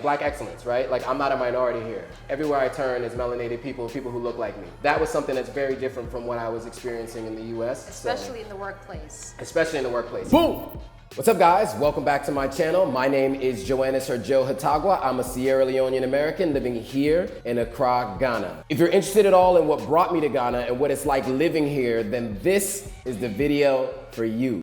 black excellence, right? Like I'm not a minority here. Everywhere I turn is melanated people who look like me. That was something that's very different from what I was experiencing in the US. Especially in the workplace. Especially in the workplace. Boom! What's up guys? Welcome back to my channel. My name is Joannis or Joe Hatagwa. I'm a Sierra Leonean American living here in Accra, Ghana. If you're interested at all in what brought me to Ghana and what it's like living here, then this is the video for you.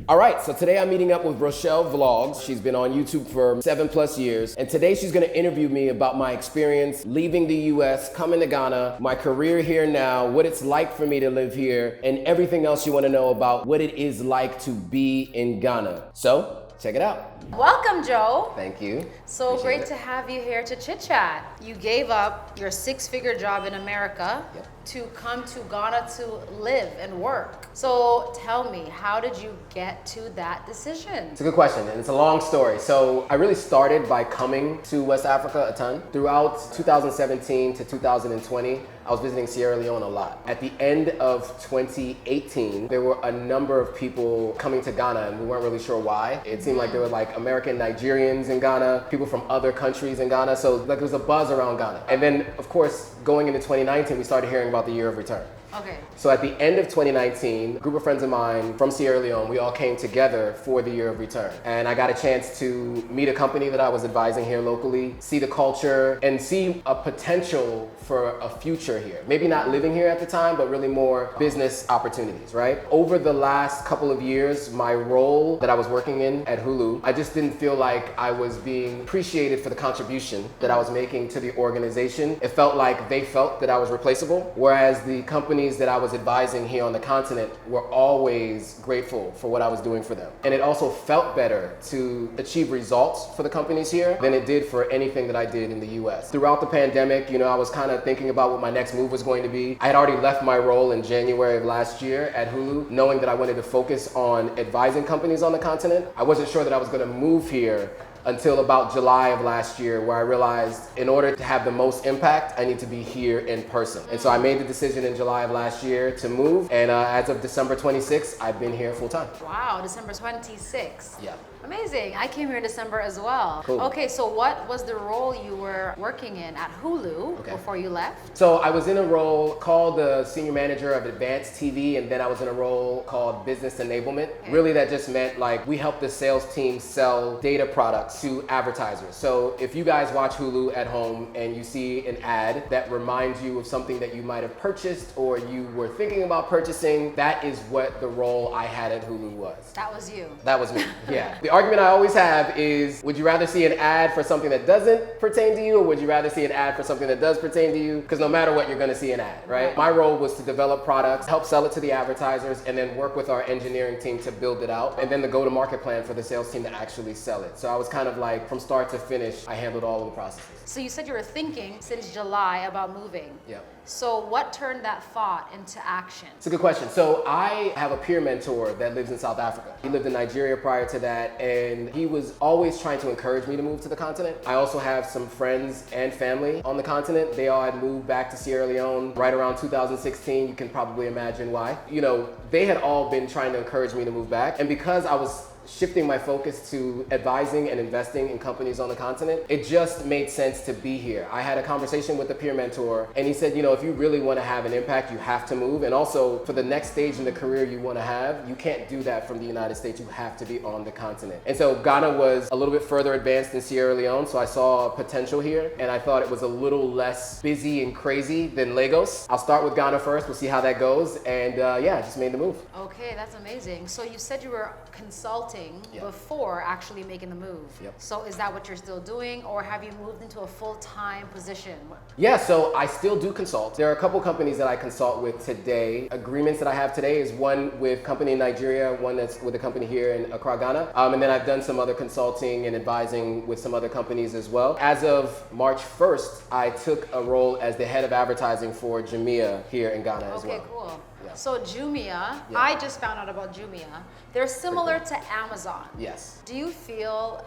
All right, so today I'm meeting up with Rochelle Vlogs. She's been on YouTube for 7+ years. And today she's gonna interview me about my experience leaving the US, coming to Ghana, my career here now, what it's like for me to live here, and everything else you wanna know about what it is like to be in Ghana. So, check it out. Welcome, Joe. Thank you. So great to have you here to chit chat. You gave up your 6-figure job in America to come to Ghana to live and work. So tell me, how did you get to that decision? It's a good question, and it's a long story. So I really started by coming to West Africa a ton. Throughout 2017 to 2020, I was visiting Sierra Leone a lot. At the end of 2018, there were a number of people coming to Ghana, and we weren't really sure why. It seemed like there were like American Nigerians in Ghana, people from other countries in Ghana, so like there was a buzz around Ghana. And then, of course, going into 2019, we started hearing about the year of return. Okay. So at the end of 2019, a group of friends of mine from Sierra Leone, we all came together for the year of return. And I got a chance to meet a company that I was advising here locally, see the culture, and see a potential for a future here. Maybe not living here at the time, but really more business opportunities, right? Over the last couple of years, my role that I was working in at Hulu, I just didn't feel like I was being appreciated for the contribution that I was making to the organization. It felt like they felt that I was replaceable, whereas the company that I was advising here on the continent were always grateful for what I was doing for them. And it also felt better to achieve results for the companies here than it did for anything that I did in the US. Throughout the pandemic, you know, I was kind of thinking about what my next move was going to be. I had already left my role in January of last year at Hulu, knowing that I wanted to focus on advising companies on the continent. I wasn't sure that I was going to move here until about July of last year, where I realized in order to have the most impact, I need to be here in person. And so I made the decision in July of last year to move, and as of December 26th, I've been here full time. Wow, December 26th. Yeah. Amazing. I came here December as well. Cool. Okay, so what was the role you were working in at Hulu before you left? So I was in a role called the Senior Manager of Advanced TV, and then I was in a role called Business Enablement. Okay. Really that just meant like we helped the sales team sell data products to advertisers. So if you guys watch Hulu at home and you see an ad that reminds you of something that you might have purchased or you were thinking about purchasing, that is what the role I had at Hulu was. That was you. That was me, yeah. The argument I always have is, would you rather see an ad for something that doesn't pertain to you, or would you rather see an ad for something that does pertain to you? Because no matter what, you're gonna see an ad, right? My role was to develop products, help sell it to the advertisers, and then work with our engineering team to build it out, and then the go-to-market plan for the sales team to actually sell it. So I was kind of like, from start to finish, I handled all of the processes. So you said you were thinking since July about moving. Yeah. So what turned that thought into action? It's a good question. So I have a peer mentor that lives in South Africa. He lived in Nigeria prior to that, and he was always trying to encourage me to move to the continent. I also have some friends and family on the continent. They all had moved back to Sierra Leone right around 2016. You can probably imagine why. You know, they had all been trying to encourage me to move back, and because I was shifting my focus to advising and investing in companies on the continent, it just made sense to be here. I had a conversation with the peer mentor, and he said, you know, if you really want to have an impact, you have to move. And also, for the next stage in the career you want to have, you can't do that from the United States. You have to be on the continent. And so Ghana was a little bit further advanced than Sierra Leone, so I saw potential here, and I thought it was a little less busy and crazy than Lagos. I'll start with Ghana first. We'll see how that goes. And yeah, I just made the move. Okay, that's amazing. So you said you were consulting before actually making the move. So is that what you're still doing, or have you moved into a full-time position? Yeah, so I still do consult. There are a couple companies that I consult with today. Agreements that I have today is one with a company in Nigeria, one that's with a company here in Accra, Ghana. And then I've done some other consulting and advising with some other companies as well. As of March 1st, I took a role as the head of advertising for Jumia here in Ghana as well. Okay, cool. So Jumia, I just found out about Jumia. They're similar to Amazon. Yes. Do you feel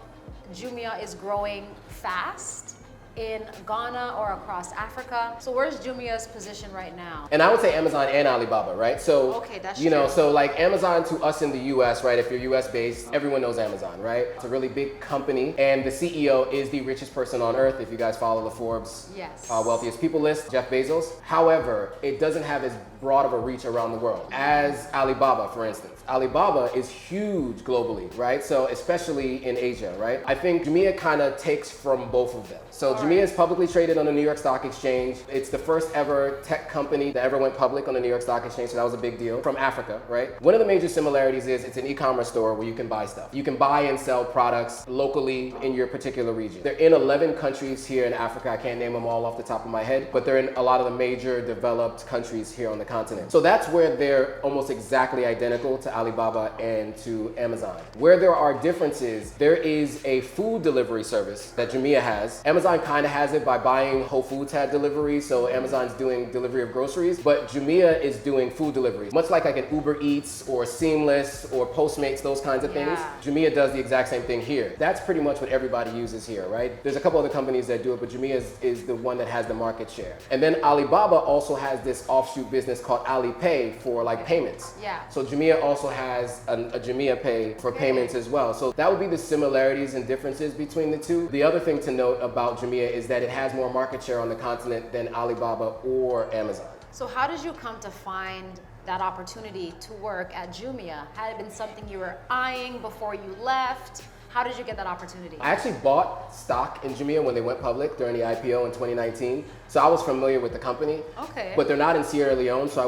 Jumia is growing fast? in Ghana or across Africa. So where's Jumia's position right now? And I would say Amazon and Alibaba, right? So, Okay, that's you know, true. so like Amazon to us in the US, right? If you're US based, everyone knows Amazon, right? It's a really big company, and the CEO is the richest person on earth. If you guys follow the Forbes Yes. wealthiest people list, Jeff Bezos. However, it doesn't have as broad of a reach around the world as Alibaba, for instance. Alibaba is huge globally, right? So especially in Asia, right? I think Jumia kind of takes from both of them. So Jumia is publicly traded on the New York Stock Exchange. It's the first ever tech company that ever went public on the New York Stock Exchange, so that was a big deal. From Africa, right? One of the major similarities is it's an e-commerce store where you can buy stuff. You can buy and sell products locally in your particular region. They're in 11 countries here in Africa. I can't name them all off the top of my head, but they're in a lot of the major developed countries here on the continent. So that's where they're almost exactly identical to Alibaba and to Amazon. Where there are differences, there is a food delivery service that Jumia has. Amazon kind of has it by buying Whole Foods had delivery, so Amazon's doing delivery of groceries, but Jumia is doing food delivery. Much like an Uber Eats or Seamless or Postmates, those kinds of things, Jumia does the exact same thing here. That's pretty much what everybody uses here, right? There's a couple other companies that do it, but Jumia is the one that has the market share. And then Alibaba also has this offshoot business called Alipay for like payments. Yeah. So Jumia also has a Jumia Pay for payments as well. So that would be the similarities and differences between the two. The other thing to note about Jumia is that it has more market share on the continent than Alibaba or Amazon. So how did you come to find that opportunity to work at Jumia? Had it been something you were eyeing before you left? How did you get that opportunity? I actually bought stock in Jumia when they went public during the IPO in 2019. So I was familiar with the company. Okay. But they're not in Sierra Leone, so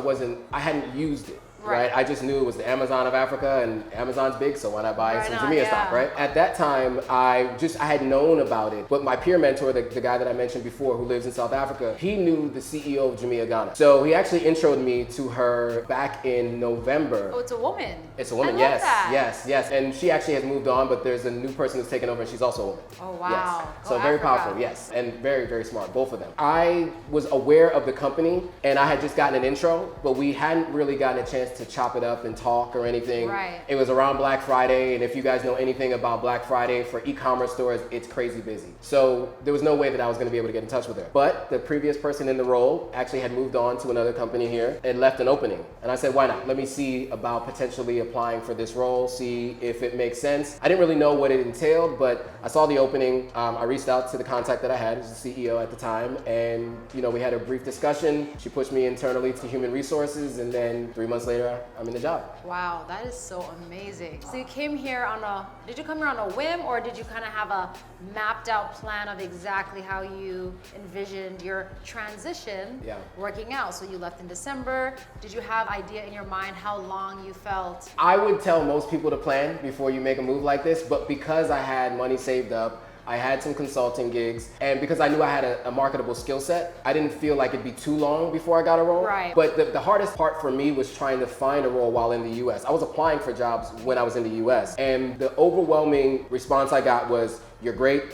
I hadn't used it. Right. I just knew it was the Amazon of Africa, and Amazon's big, so why not buy some Jumia stock, right? At that time, I had known about it, but my peer mentor, the guy that I mentioned before who lives in South Africa, he knew the CEO of Jumia Ghana. So he actually introed me to her back in November. Oh, it's a woman. It's a woman, I love that. yes. And she actually has moved on, but there's a new person who's taken over, and she's also a woman. Oh, wow. Yes. So very powerful, yes, and very, very smart, both of them. I was aware of the company, and I had just gotten an intro, but we hadn't really gotten a chance to chop it up and talk or anything. Right. It was around Black Friday, and if you guys know anything about Black Friday for e-commerce stores, it's crazy busy. So there was no way that I was going to be able to get in touch with her. But the previous person in the role actually had moved on to another company here and left an opening. And I said, why not? Let me see about potentially applying for this role, see if it makes sense. I didn't really know what it entailed, but I saw the opening. I reached out to the contact that I had, who was the CEO at the time, and we had a brief discussion. She pushed me internally to human resources, and then 3 months later, I'm in the job. Wow, that is so amazing. So you came here did you come here on a whim, or did you kind of have a mapped out plan of exactly how you envisioned your transition working out? So you left in December. Did you have idea in your mind how long you felt? I would tell most people to plan before you make a move like this, but because I had money saved up, I had some consulting gigs, and because I knew I had a marketable skill set, I didn't feel like it'd be too long before I got a role. Right. But the hardest part for me was trying to find a role while in the US. I was applying for jobs when I was in the US, and the overwhelming response I got was, you're great,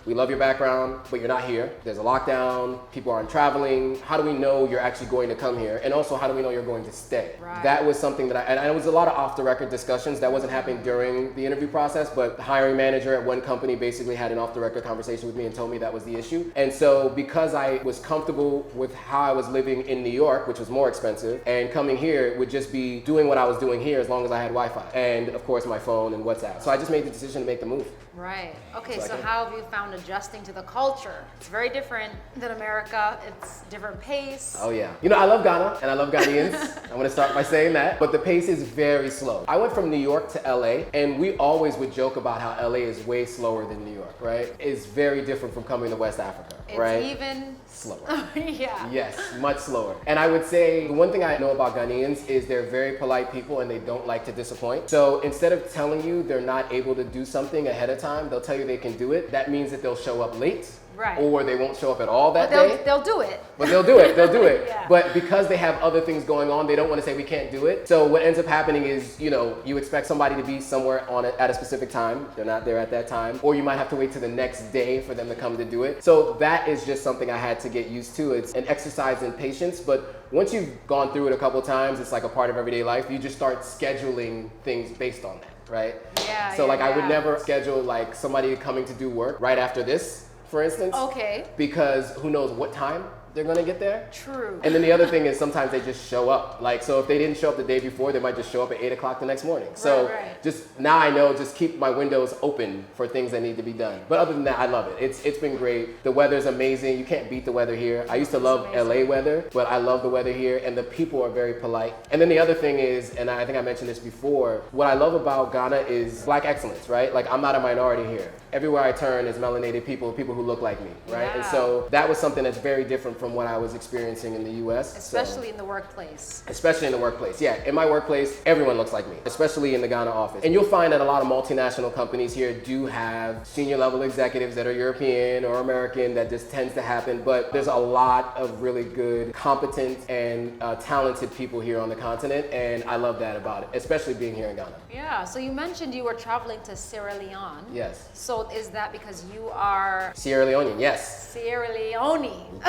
we love your background, but you're not here. There's a lockdown, people aren't traveling. How do we know you're actually going to come here? And also, how do we know you're going to stay? Right. That was something that and it was a lot of off the record discussions. That wasn't happening during the interview process, but the hiring manager at one company basically had an off the record conversation with me and told me that was the issue. And so because I was comfortable with how I was living in New York, which was more expensive, and coming here would just be doing what I was doing here as long as I had Wi-Fi. And of course, my phone and WhatsApp. So I just made the decision to make the move. Right. Okay, so how have you found adjusting to the culture? It's very different than America. It's different pace. Oh yeah. I love Ghana and I love Ghanaians. I'm gonna start by saying that. But the pace is very slow. I went from New York to LA, and we always would joke about how LA is way slower than New York, right? It's very different from coming to West Africa, right? It's even slower. Yeah. Yes, much slower. And I would say the one thing I know about Ghanaians is they're very polite people and they don't like to disappoint. So instead of telling you they're not able to do something ahead of time, they'll tell you they can do it. That means that they'll show up late. Right. Or they won't show up at all that But day. they'll do it. But they'll do it. They'll do it. Yeah. But because they have other things going on, they don't want to say we can't do it. So what ends up happening is, you expect somebody to be somewhere at a specific time. They're not there at that time. Or you might have to wait till the next day for them to come to do it. So that is just something I had to get used to. It's an exercise in patience. But once you've gone through it a couple times, it's like a part of everyday life. You just start scheduling things based on that, right? Yeah. So I would never schedule like somebody coming to do work right after this. for instance. Okay. Because who knows what time they're gonna get there. True. And then the other thing is sometimes they just show up. Like, so if they didn't show up the day before, they might just show up at 8 o'clock the next morning. So right. just now I know, just keep my windows open for things that need to be done. But other than that, I love it. It's been great. The weather's amazing. You can't beat the weather here. I used to love LA weather, but I love the weather here, and the people are very polite. And then the other thing is, and I think I mentioned this before, what I love about Ghana is Black excellence, right? Like, I'm not a minority here. Everywhere I turn is melanated people who look like me, right? Yeah. And so that was something that's very different from what I was experiencing in the US. Especially in the workplace. Especially in the workplace, yeah. In my workplace, everyone looks like me, especially in the Ghana office. And you'll find that a lot of multinational companies here do have senior level executives that are European or American. That just tends to happen. But there's a lot of really good, competent, and talented people here on the continent. And I love that about it, especially being here in Ghana. Yeah, so you mentioned you were traveling to Sierra Leone. Yes. So is that because you are Sierra Leonean, yes. Sierra Leone?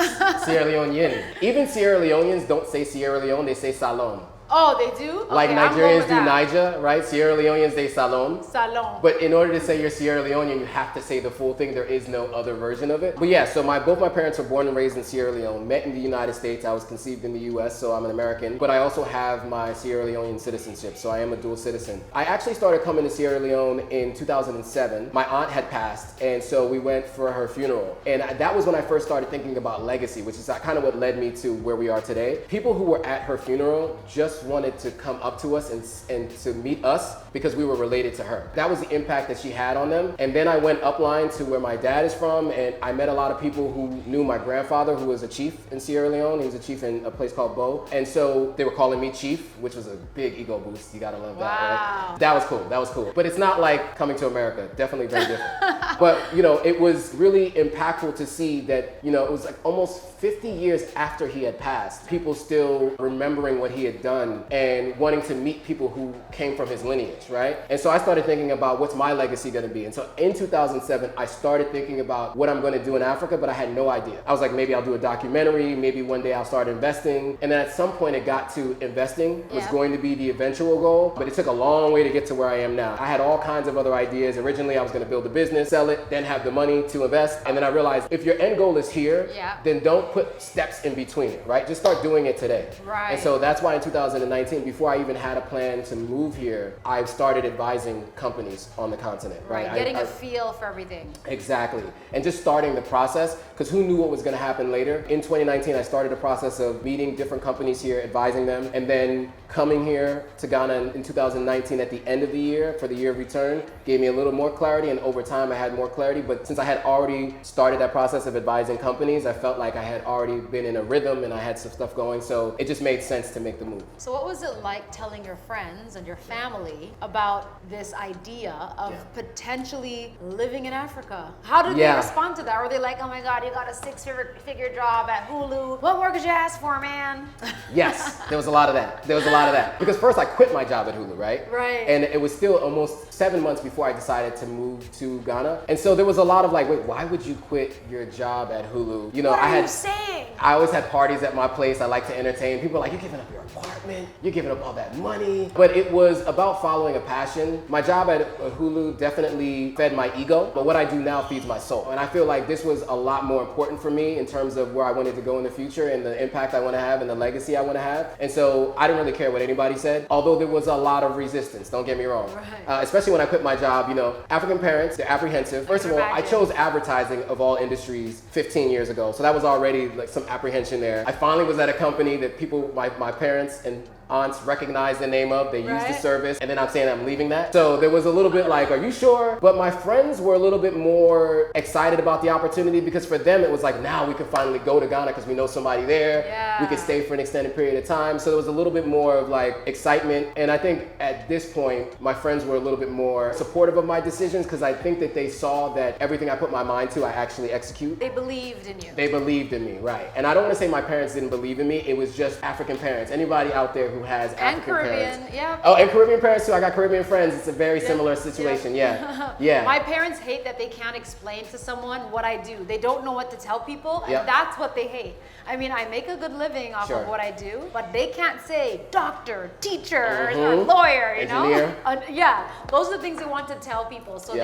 Sierra Leonean. Even Sierra Leoneans don't say Sierra Leone, they say Salon. Oh, they do? Like Okay, I'm going Nigerians with do that. Niger, right? Sierra Leoneans say Salon. Salon. But in order to say you're Sierra Leonean, you have to say the full thing. There is no other version of it. But yeah, so both my parents were born and raised in Sierra Leone, met in the United States. I was conceived in the US, so I'm an American. But I also have my Sierra Leonean citizenship, so I am a dual citizen. I actually started coming to Sierra Leone in 2007. My aunt had passed, and so we went for her funeral. And that was when I first started thinking about legacy, which is kind of what led me to where we are today. People who were at her funeral just wanted to come up to us and to meet us because we were related to her. That was the impact that she had on them. And then I went upline to where my dad is from, and I met a lot of people who knew my grandfather, who was a chief in Sierra Leone. He was a chief in a place called Bo. And so they were calling me chief, which was a big ego boost. You gotta love that, right? That was cool, that was cool. But it's not like coming to America, definitely very different. But it was really impactful to see that, it was like almost 50 years after he had passed, people still remembering what he had done and wanting to meet people who came from his lineage, right? And so I started thinking about what's my legacy gonna be. And so in 2007, I started thinking about what I'm gonna do in Africa, but I had no idea. I was like, maybe I'll do a documentary, maybe one day I'll start investing. And then at some point it got to investing was going to be the eventual goal, but it took a long way to get to where I am now. I had all kinds of other ideas. Originally, I was gonna build a business, sell it, then have the money to invest. And then I realized if your end goal is here, then don't put steps in between it, right? Just start doing it today. Right. And so that's why in 2019, before I even had a plan to move here, I started advising companies on the continent, right? Getting a feel for everything. Exactly. And just starting the process, because who knew what was gonna happen later? In 2019, I started a process of meeting different companies here, advising them, and then coming here to Ghana in 2019 at the end of the year for the year of return gave me a little more clarity, and over time I had more clarity. But since I had already started that process of advising companies, I felt like I had already been in a rhythm and I had some stuff going, so it just made sense to make the move. So what was it like telling your friends and your family about this idea of potentially living in Africa? How did they respond to that? Were they like, oh my God, you got a six-figure job at Hulu. What more could you ask for, man? Yes, there was a lot of that. Because first I quit my job at Hulu, right? Right. And it was still almost 7 months before I decided to move to Ghana. And so there was a lot of like, wait, why would you quit your job at Hulu? What are you saying? I always had parties at my place. I like to entertain. People are like, you're giving up your apartment, you're giving up all that money. But it was about following a passion. My job at Hulu definitely fed my ego, but what I do now feeds my soul. And I feel like this was a lot more important for me in terms of where I wanted to go in the future and the impact I want to have and the legacy I want to have. And so I didn't really care what anybody said, although there was a lot of resistance, don't get me wrong. Right. Especially when I quit my job, African parents, they're apprehensive. First of all, I chose advertising of all industries 15 years ago. So that was already like some apprehension there. I finally was at a company that people, my parents and aunts recognized the name of, they used the service, and then I'm saying I'm leaving that. So there was a little bit like, are you sure? But my friends were a little bit more excited about the opportunity because for them it was like, now we can finally go to Ghana because we know somebody there. Yeah. We could stay for an extended period of time. So there was a little bit more of like excitement. And I think at this point, my friends were a little bit more supportive of my decisions because I think that they saw that everything I put my mind to, I actually execute. They believed in you. They believed in me, right. And I don't want to say my parents didn't believe in me. It was just African parents. Anybody out there who has African parents. Oh, and Caribbean parents too. I got Caribbean friends. It's a very similar situation. Yeah. My parents hate that they can't explain to someone what I do. They don't know what to tell people, and that's what they hate. I mean, I make a good living off of what I do, but they can't say doctor, teacher, or lawyer, you know? Engineer. Yeah, those are the things they want to tell people. So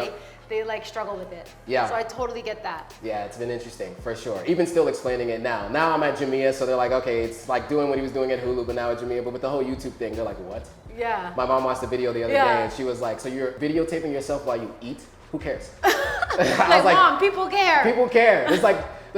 they like struggle with it. Yeah. So I totally get that. Yeah, it's been interesting for sure. Even still explaining it now. Now I'm at Jumia, so they're like, okay, it's like doing what he was doing at Hulu, but now at Jumia. But with the whole YouTube thing, they're like, what? Yeah. My mom watched the video the other day, and she was like, so you're videotaping yourself while you eat? Who cares? I was like, Mom, people care. People care. There's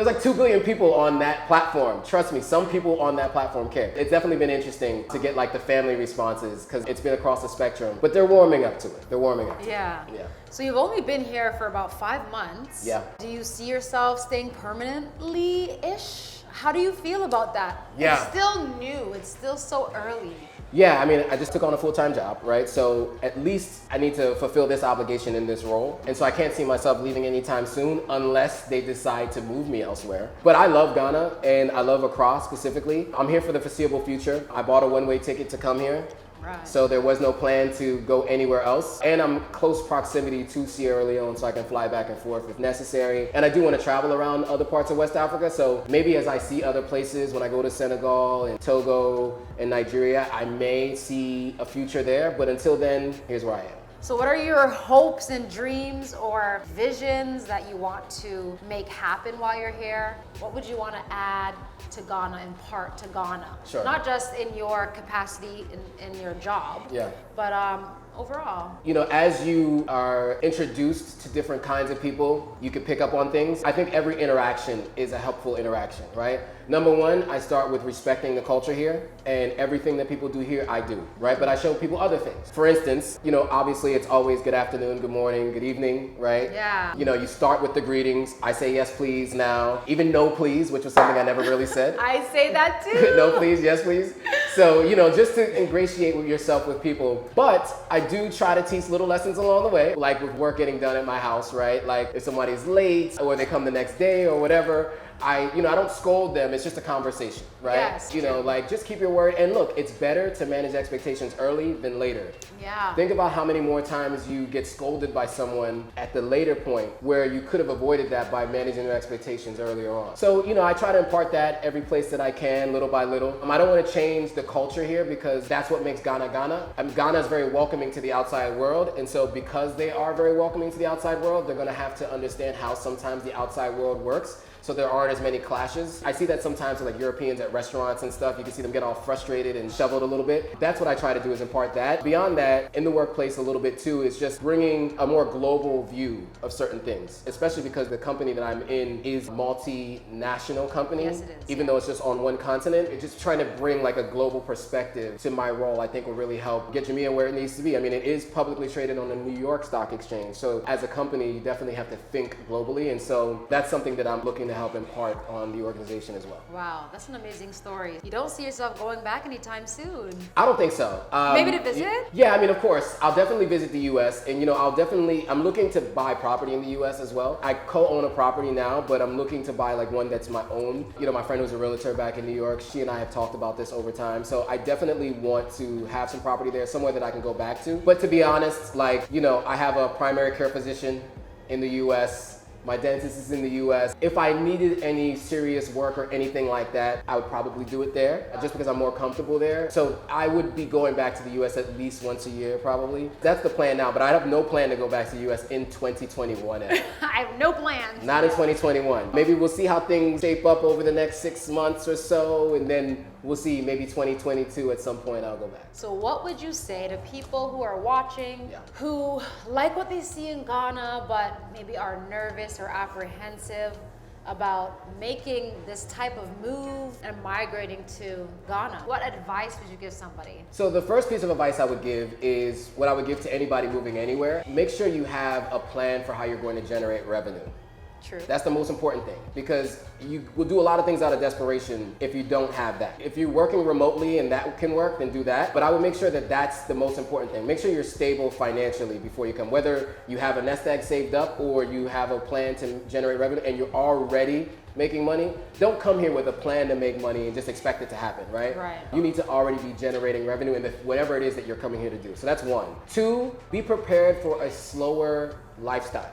like 2 billion people on that platform. Trust me, some people on that platform care. It's definitely been interesting to get like the family responses because it's been across the spectrum, but they're warming up to it. They're warming up. Yeah. Yeah. So you've only been here for about 5 months. Yeah. Do you see yourself staying permanently-ish? How do you feel about that? Yeah. It's still new. It's still so early. Yeah, I mean, I just took on a full-time job, right? So at least I need to fulfill this obligation in this role. And so I can't see myself leaving anytime soon unless they decide to move me elsewhere. But I love Ghana and I love Accra specifically. I'm here for the foreseeable future. I bought a one-way ticket to come here. Right. So there was no plan to go anywhere else. And I'm close proximity to Sierra Leone, so I can fly back and forth if necessary. And I do want to travel around other parts of West Africa. So maybe as I see other places, when I go to Senegal and Togo and Nigeria, I may see a future there. But until then, here's where I am. So what are your hopes and dreams or visions that you want to make happen while you're here? What would you want to add to Ghana, impart to Ghana? Sure. Not just in your capacity in your job, Yeah. but overall. You know, as you are introduced to different kinds of people, you can pick up on things. I think every interaction is a helpful interaction, right? Number one, I start with respecting the culture here, and everything that people do here, I do, right? But I show people other things. For instance, you know, obviously it's always good afternoon, good morning, good evening, right? Yeah. You know, you start with the greetings. I say yes, please now. Even no, please, which was something I never really said. I say that too. No, please, yes, please. So, you know, just to ingratiate with yourself with people. But I do try to teach little lessons along the way, like with work getting done at my house, right? Like if somebody's late or they come the next day or whatever, I don't scold them. It's just a conversation, right? Yes, you know, like just keep your word. And look, it's better to manage expectations early than later. Yeah. Think about how many more times you get scolded by someone at the later point where you could have avoided that by managing their expectations earlier on. So, you know, I try to impart that every place that I can, little by little. I don't want to change the culture here because that's what makes Ghana Ghana. Ghana is very welcoming to the outside world. And so because they are very welcoming to the outside world, they're going to have to understand how sometimes the outside world works. So there aren't as many clashes. I see that sometimes with like Europeans at restaurants and stuff. You can see them get all frustrated and shoveled a little bit. That's what I try to do is impart that. Beyond that, in the workplace a little bit too, is just bringing a more global view of certain things, especially because the company that I'm in is a multinational company. Yes, it is. Even though it's just on one continent, it's just trying to bring like a global perspective to my role, I think will really help get Jumia where it needs to be. I mean, it is publicly traded on the New York Stock Exchange. So as a company, you definitely have to think globally. And so that's something that I'm looking to help impart on the organization as well. Wow, that's an amazing story. You don't see yourself going back anytime soon. I don't think so. Maybe to visit? Yeah, I mean, of course, I'll definitely visit the US and, you know, I'm looking to buy property in the US as well. I co-own a property now, but I'm looking to buy like one that's my own. You know, my friend who's a realtor back in New York, she and I have talked about this over time. So I definitely want to have some property there, somewhere that I can go back to. But to be honest, like, you know, I have a primary care physician in the US. My dentist is in the US. If I needed any serious work or anything like that, I would probably do it there just because I'm more comfortable there. So I would be going back to the US at least once a year probably. That's the plan now, but I have no plan to go back to the US in 2021. I have no plans. Not in 2021. Maybe we'll see how things shape up over the next 6 months or so, and then we'll see, maybe 2022 at some point I'll go back. So what would you say to people who are watching, who like what they see in Ghana, but maybe are nervous or apprehensive about making this type of move and migrating to Ghana? What advice would you give somebody? So the first piece of advice I would give is what I would give to anybody moving anywhere. Make sure you have a plan for how you're going to generate revenue. True. That's the most important thing, because you will do a lot of things out of desperation if you don't have that. If you're working remotely and that can work, then do that. But I would make sure that that's the most important thing. Make sure you're stable financially before you come. Whether you have a nest egg saved up or you have a plan to generate revenue and you're already making money, don't come here with a plan to make money and just expect it to happen, right? Right. You need to already be generating revenue in whatever it is that you're coming here to do. So that's one. Two, be prepared for a slower lifestyle.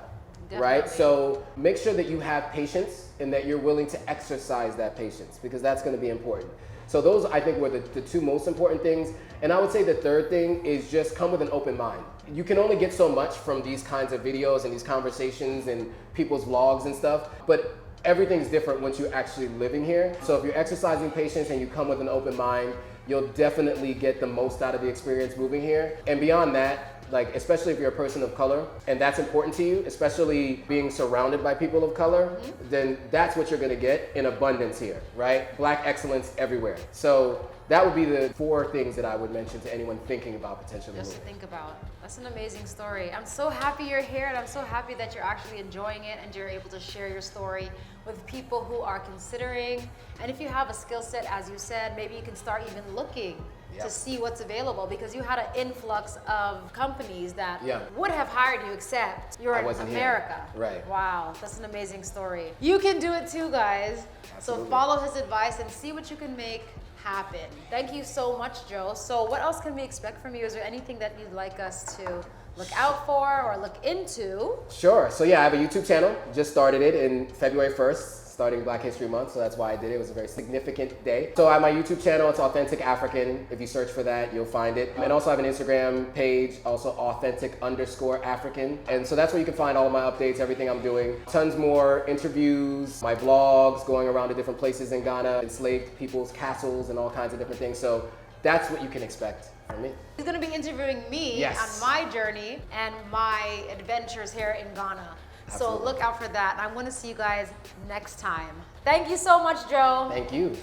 Right? So make sure that you have patience and that you're willing to exercise that patience, because that's going to be important. So those, I think, were the two most important things. And I would say the third thing is just come with an open mind. You can only get so much from these kinds of videos and these conversations and people's vlogs and stuff, but everything's different once you're actually living here. So if you're exercising patience and you come with an open mind, you'll definitely get the most out of the experience moving here. And beyond that, like, especially if you're a person of color and that's important to you, especially being surrounded by people of color, then that's what you're gonna get in abundance here, right? Black excellence everywhere. So that would be the 4 things that I would mention to anyone thinking about potentially moving. Just to think about. That's an amazing story. I'm so happy you're here, and I'm so happy that you're actually enjoying it and you're able to share your story with people who are considering. And if you have a skill set, as you said, maybe you can start even looking to see what's available, because you had an influx of companies that would have hired you, except you're in America. Right. Wow, that's an amazing story. You can do it too, guys. Absolutely. So follow his advice and see what you can make happen. Thank you so much, Joe. So what else can we expect from you? Is there anything that you'd like us to look out for or look into? Sure. So yeah, I have a YouTube channel. Just started it in February 1st. Starting Black History Month, so that's why I did it. It was a very significant day. So I have my YouTube channel, it's Authentic African. If you search for that, you'll find it. And also I have an Instagram page, also Authentic_African. And so that's where you can find all of my updates, everything I'm doing. Tons more interviews, my vlogs, going around to different places in Ghana, enslaved people's castles and all kinds of different things. So that's what you can expect from me. He's gonna be interviewing me on my journey and my adventures here in Ghana. Absolutely. So look out for that. I want to see you guys next time. Thank you so much, Joe. Thank you.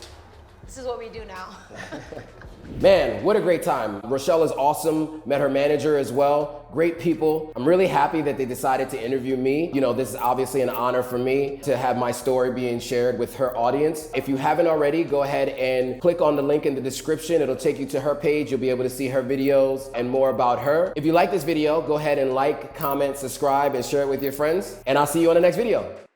This is what we do now. Man, what a great time. Rochelle is awesome. Met her manager as well. Great people. I'm really happy that they decided to interview me. You know, this is obviously an honor for me to have my story being shared with her audience. If you haven't already, go ahead and click on the link in the description. It'll take you to her page. You'll be able to see her videos and more about her. If you like this video, go ahead and like, comment, subscribe, and share it with your friends. And I'll see you on the next video.